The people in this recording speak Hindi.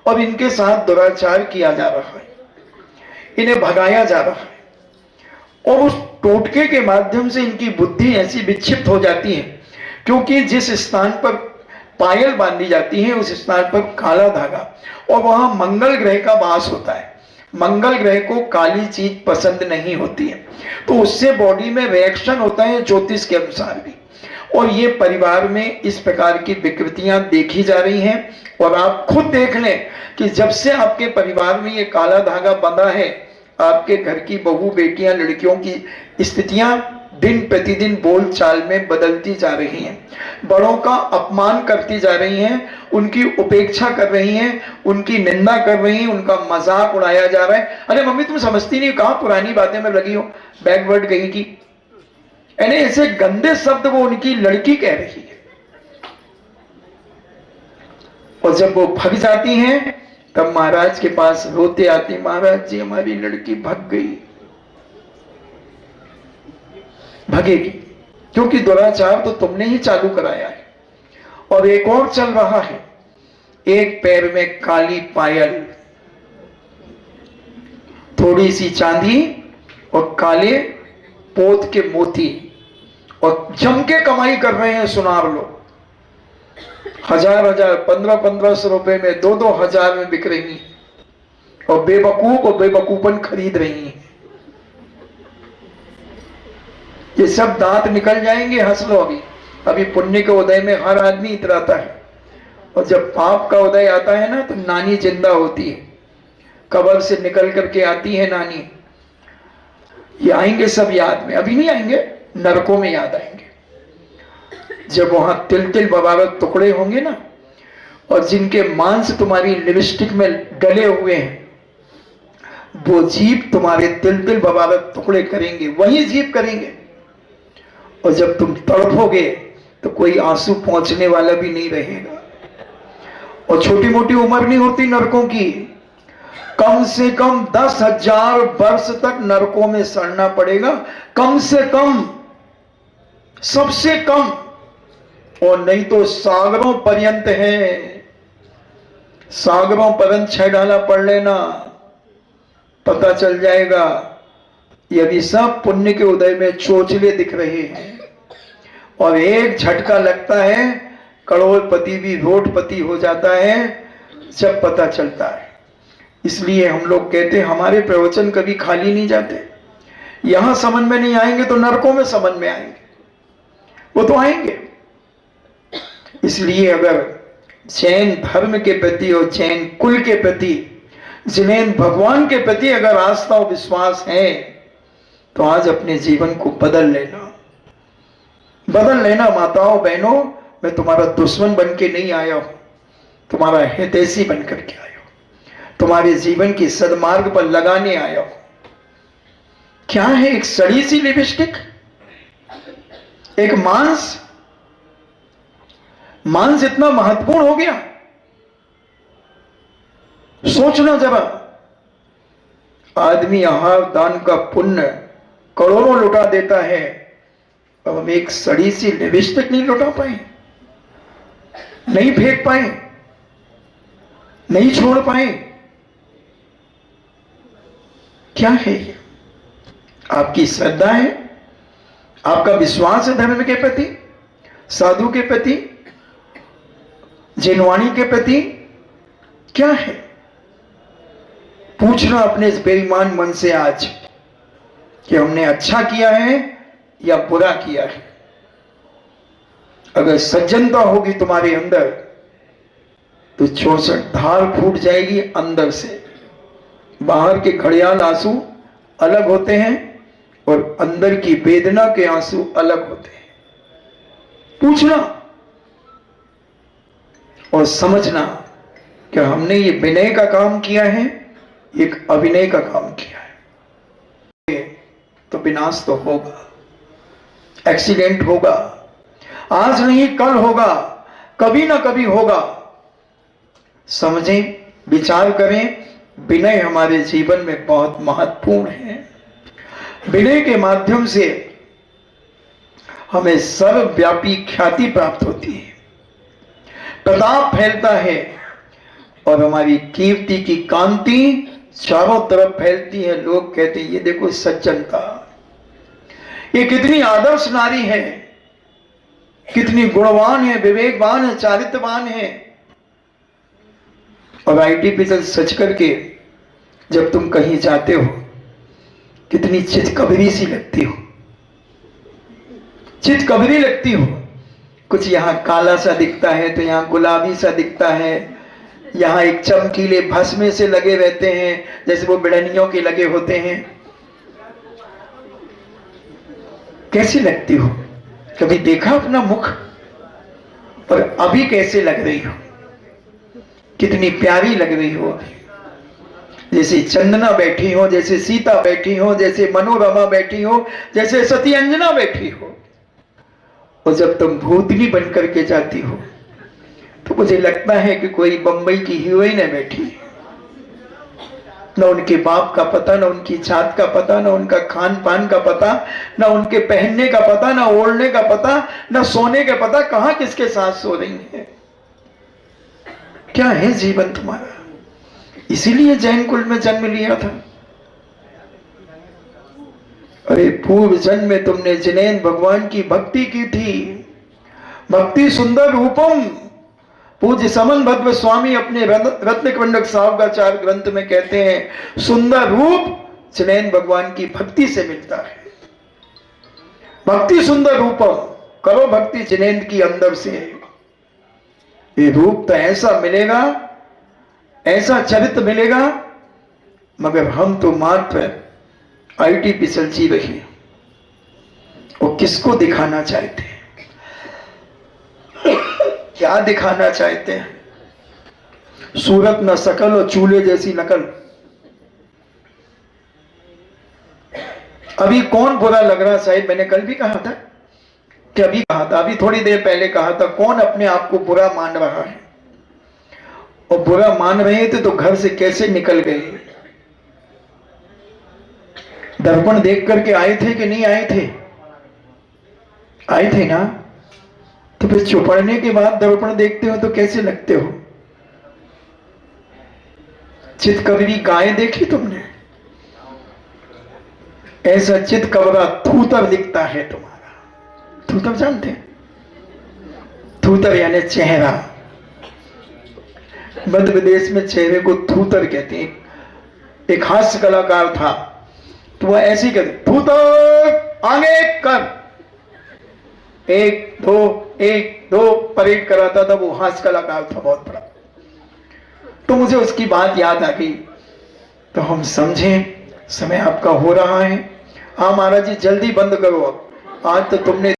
और इनके साथ दुराचार किया जा रहा है, इन्हें भगाया जा रहा है। और उस टोटके के माध्यम से इनकी बुद्धि ऐसी विक्षिप्त हो जाती है, क्योंकि जिस स्थान पर पायल बांधी जाती है उस स्थान पर काला धागा, और वहां मंगल ग्रह का वास होता है। मंगल ग्रह को काली चीज पसंद नहीं होती है, तो उससे बॉडी में रिएक्शन होता है ज्योतिष के अनुसार भी। और ये परिवार में इस प्रकार की विकृतियां देखी जा रही हैं। और आप खुद देख लें कि जब से आपके परिवार में ये काला धागा बंधा है, आपके घर की बहू, बेटियां, लड़कियों की स्थितियां दिन प्रतिदिन बोल चाल में बदलती जा रही हैं। बड़ों का अपमान करती जा रही हैं, उनकी उपेक्षा कर रही हैं, उनकी निंदा कर रही हैं, उनका मजाक उड़ाया जा रहा है। अरे मम्मी तुम समझती नहीं, कहां पुरानी बातें में लगी हो, बैकवर्ड गई की। यानी ऐसे गंदे शब्द वो उनकी लड़की कह रही है। और जब वो भग जाती हैं तब महाराज के पास रोते आती, महाराज जी हमारी लड़की भग गई। भगेगी क्योंकि दुराचार तो तुमने ही चालू कराया है। और एक और चल रहा है, एक पैर में काली पायल, थोड़ी सी चांदी और काले पोत के मोती, और जम के कमाई कर रहे हैं सुनार लोग। 1000 1500 रुपए में, 2000 में बिक रही, और बेवकूफ और बेवकूफन खरीद रही हैं। ये सब दांत निकल जाएंगे, हंस लो। अभी पुण्य के उदय में हर आदमी इतराता है, और जब पाप का उदय आता है ना तो नानी जिंदा होती है, कब्र से निकल करके आती है नानी। ये आएंगे सब याद में, अभी नहीं आएंगे, नरकों में याद आएंगे। जब वहां तिल तिल बबारत टुकड़े होंगे ना, और जिनके मांस तुम्हारी लिपस्टिक में गले हुए हैं, वो जीभ तुम्हारे तिल तिल बबारत टुकड़े करेंगे, वही जीभ करेंगे। और जब तुम तड़पोगे तो कोई आंसू पहुंचने वाला भी नहीं रहेगा। और छोटी मोटी उम्र नहीं होती नरकों की, कम से कम 10,000 वर्ष तक नरकों में सड़ना पड़ेगा, कम से कम, सबसे कम। और नहीं तो सागरों पर्यंत है, सागरों पर्यंत 6 डाला पढ़ लेना, पता चल जाएगा। ये भी सब पुण्य के उदय में चोचले दिख रहे हैं, और एक झटका लगता है, करोड़पति भी रोडपति हो जाता है जब पता चलता है। इसलिए हम लोग कहते हैं हमारे प्रवचन कभी खाली नहीं जाते। यहां समझ में नहीं आएंगे तो नरकों में समझ में आएंगे, वो तो आएंगे। इसलिए अगर जैन धर्म के प्रति और जैन कुल के प्रति, जैन भगवान के प्रति अगर आस्था और विश्वास है, तो आज अपने जीवन को बदल लेना, बदल लेना। माताओं बहनों, मैं तुम्हारा दुश्मन बन के नहीं आया हूं, तुम्हारा हितैषी बन करके आया हूं, तुम्हारे जीवन की सदमार्ग पर लगाने आया हूं। क्या है एक सड़ी सी लिपस्टिक, एक मांस, मांस इतना महत्वपूर्ण हो गया? सोचना जरा। आदमी आहार दान का पुण्य करोड़ों लुटा देता है, अब हम एक सड़ी सी लिपस्टिक नहीं लुटा पाए, नहीं फेंक पाए, नहीं छोड़ पाए। क्या है ये? आपकी श्रद्धा है, आपका विश्वास है धर्म के प्रति, साधु के प्रति, जिनवाणी के प्रति? क्या है? पूछना अपने इस बेईमान मन से आज कि हमने अच्छा किया है या बुरा किया है। अगर सज्जनता होगी तुम्हारे अंदर तो 64 धार फूट जाएगी अंदर से। बाहर के घड़ियाल आंसू अलग होते हैं और अंदर की वेदना के आंसू अलग होते हैं। पूछना और समझना कि हमने ये विनय का काम किया है, एक अभिनय का काम किया है। तो विनाश तो होगा, एक्सीडेंट होगा, आज नहीं कल होगा, कभी ना कभी होगा। समझें, विचार करें। विनय हमारे जीवन में बहुत महत्वपूर्ण है। विनय के माध्यम से हमें सर्वव्यापी ख्याति प्राप्त होती है, प्रताप फैलता है, और हमारी कीर्ति की कांति चारों तरफ फैलती है। लोग कहते हैं ये देखो सज्जनता, ये कितनी आदर्श नारी है, कितनी गुणवान है, विवेकवान है, चारित्रवान है। और ITPCL सच करके जब तुम कहीं जाते हो कितनी चितकबरी सी लगती हो, चितकबरी लगती हो। कुछ यहाँ काला सा दिखता है तो यहाँ गुलाबी सा दिखता है, यहाँ एक चमकीले भस्मे से लगे रहते हैं जैसे वो बिड़नियों के लगे होते हैं। कैसी लगती हो? कभी देखा अपना मुख? और अभी कैसे लग रही हो? कितनी प्यारी लग रही हो अभी, जैसे चंदना बैठी हो, जैसे सीता बैठी हो, जैसे मनोरमा बैठी हो, जैसे सती अंजना बैठी हो। और जब तुम भूतनी बन करके जाती हो तो मुझे लगता है कि कोई बंबई की हीरोइन है बैठी, न उनके बाप का पता, न उनकी जात का पता, न उनका खान पान का पता, न उनके पहनने का पता, न ओढ़ने का पता, न सोने का पता, कहां किसके साथ सो रही है। क्या है जीवन तुम्हारा? इसीलिए जैन कुल में जन्म लिया था। अरे पूर्व जन्म में तुमने जिनेंद्र भगवान की भक्ति की थी। भक्ति सुंदर रूपम, पूज्य समन भद्र स्वामी अपने रत्नकंडक सावकाचार ग्रंथ में कहते हैं सुंदर रूप जिनेंद्र भगवान की भक्ति से मिलता है। भक्ति सुंदर रूपम, करो भक्ति जिनेंद्र की अंदर से। ये रूप तो ऐसा मिलेगा, ऐसा चरित्र मिलेगा, मगर हम तो मात्र ITPCL जी रही। वो किसको दिखाना चाहते हैं? क्या दिखाना चाहते हैं? सूरत न सकल और चूल्हे जैसी नकल। अभी कौन बुरा लग रहा? साहिब मैंने कल भी कहा था कि अभी कहा था, अभी थोड़ी देर पहले कहा था, कौन अपने आप को बुरा मान रहा है? और बुरा मान रहे थे तो घर से कैसे निकल गए? दर्पण देख करके आए थे कि नहीं आए थे? आए थे ना? तो फिर चुपड़ने के बाद दर्पण देखते हो तो कैसे लगते हो? चितकबरी गाय देखी तुमने? ऐसा चितकबरा थूतर दिखता है तुम्हारा। थूतर जानते हैं? थूतर यानी चेहरा। मध्य प्रदेश में चेहरे को थूतर कहते हैं। एक हास्य कलाकार था तो वह ऐसी कहते, थूतर आगे कर, 1 2 1 2 परेड कराता था। वो हास्य कलाकार था बहुत बड़ा। तो मुझे उसकी बात याद आ गई। तो हम समझे समय आपका हो रहा है। हाँ महाराज जी जल्दी बंद करो, अब आज तो तुमने